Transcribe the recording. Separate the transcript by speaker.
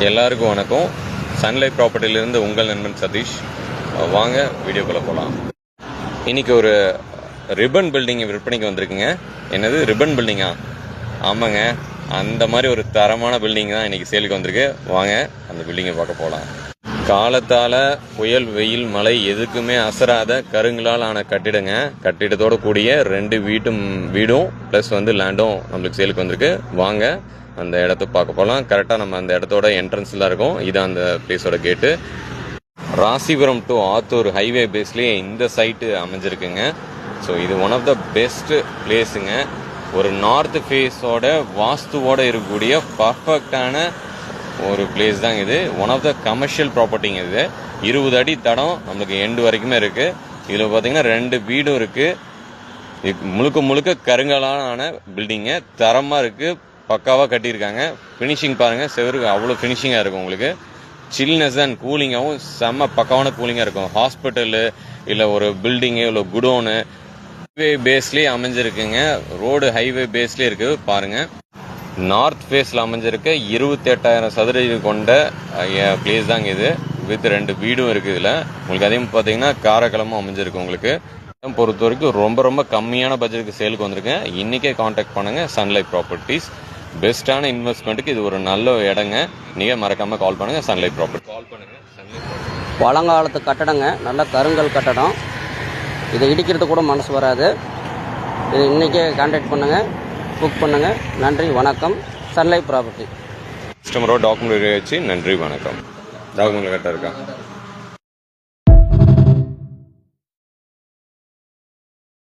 Speaker 1: எல்லாருக்கும் வணக்கம். சன்லைட் ப்ராப்பர்ட்டியிலிருந்து உங்கள் நண்பன் சதீஷ். வாங்க வீடியோக்குள்ளே போகலாம். இன்னைக்கு ஒரு ரிப்பன் பில்டிங் விற்பனைக்கு வந்திருக்குங்க. என்னது ரிப்பன் பில்டிங்கா? ஆமாங்க, அந்த மாதிரி ஒரு தரமான பில்டிங் தான் இன்னைக்கு சேலுக்கு வந்திருக்கு. வாங்க அந்த பில்டிங்கை பார்க்க போகலாம். காலத்தால் புயல், வெயில், மழை எதுக்குமே அசராத கருங்களால் ஆன கட்டிடங்க. கட்டிடத்தோடு கூடிய 2 வீடும் ப்ளஸ் லேண்டும் நம்மளுக்கு சேலுக்கு வந்திருக்கு. வாங்க அந்த இடத்த பார்க்க போகலாம். கரெக்டாக நம்ம அந்த இடத்தோட என்ட்ரன்ஸில் இருக்கும். இது அந்த பிளேஸோட கேட்டு. ராசிபுரம் டு ஆத்தூர் ஹைவே பேஸ்லேயே இந்த சைட்டு அமைஞ்சிருக்குங்க. ஸோ இது ஒன் ஆஃப் த பெஸ்ட் பிளேஸுங்க. ஒரு நார்த் ஃபேஸோட வாஸ்துவோட இருக்கக்கூடிய பர்ஃபெக்டான ஒரு பிளேஸ் தான் இது. ஒன் ஆஃப் த கமர்ஷியல் ப்ராப்பர்ட்டிங்க இது. 20 அடி தடம் நம்மளுக்கு எண்டு வரைக்குமே இருக்குது. இதில் பார்த்தீங்கன்னா 2 வீடும் இருக்குது. முழுக்க கருங்கலான பில்டிங்கு. தரமாக இருக்குது, பக்காவாக கட்டியிருக்காங்க. ஃபினிஷிங் பாருங்கள், செவருக்கு அவ்வளோ ஃபினிஷிங்காக இருக்கும். உங்களுக்கு சில்னஸ் அண்ட் கூலிங்காகவும் செம்ம பக்காவான கூலிங்காக இருக்கும். ஹாஸ்பிட்டலு இல்லை ஒரு பில்டிங்கு இல்லை குடோனு ஹைவே பேஸ்லேயே அமைஞ்சிருக்குங்க. ரோடு ஹைவே பேஸ்லேயே இருக்குது பாருங்கள். நார்த் ஃபேஸில் அமைஞ்சிருக்க 28,000 சதுரடி கொண்ட பிளேஸ் தாங்க இது. வித் 2 வீடும் இருக்குது இதில். உங்களுக்கு அதே பார்த்தீங்கன்னா காரக்கிழமும் அமைஞ்சிருக்கு. உங்களுக்கு பொறுத்த வரைக்கும் ரொம்ப கம்மியான பட்ஜெட்டுக்கு சேலுக்கு வந்திருக்கேன். இன்றைக்கே காண்டாக்ட் பண்ணுங்கள். சன்லைட் ப்ராப்பர்ட்டிஸ் பெஸ்ட்டான இன்வெஸ்ட்மெண்ட்டுக்கு இது ஒரு நல்ல இடங்க. நீங்கள் மறக்காமல் கால் பண்ணுங்கள். சன்லைட் ப்ராப்பர்ட்டி கால் பண்ணுங்கள்.
Speaker 2: பழங்காலத்து கட்டடங்க, நல்ல கருங்கல் கட்டடம். இதை இடிக்கிறது கூட மனசு வராது. இது இன்றைக்கே காண்டாக்ட் பண்ணுங்கள், புக் பண்ணுங்கள். நன்றி, வணக்கம். சன்லைட் ப்ராப்பர்ட்டி
Speaker 1: கஸ்டமரோட டாக்குமெண்ட் வச்சு நன்றி, வணக்கம். டாக்குமெண்ட் கரெக்டாக இருக்கா?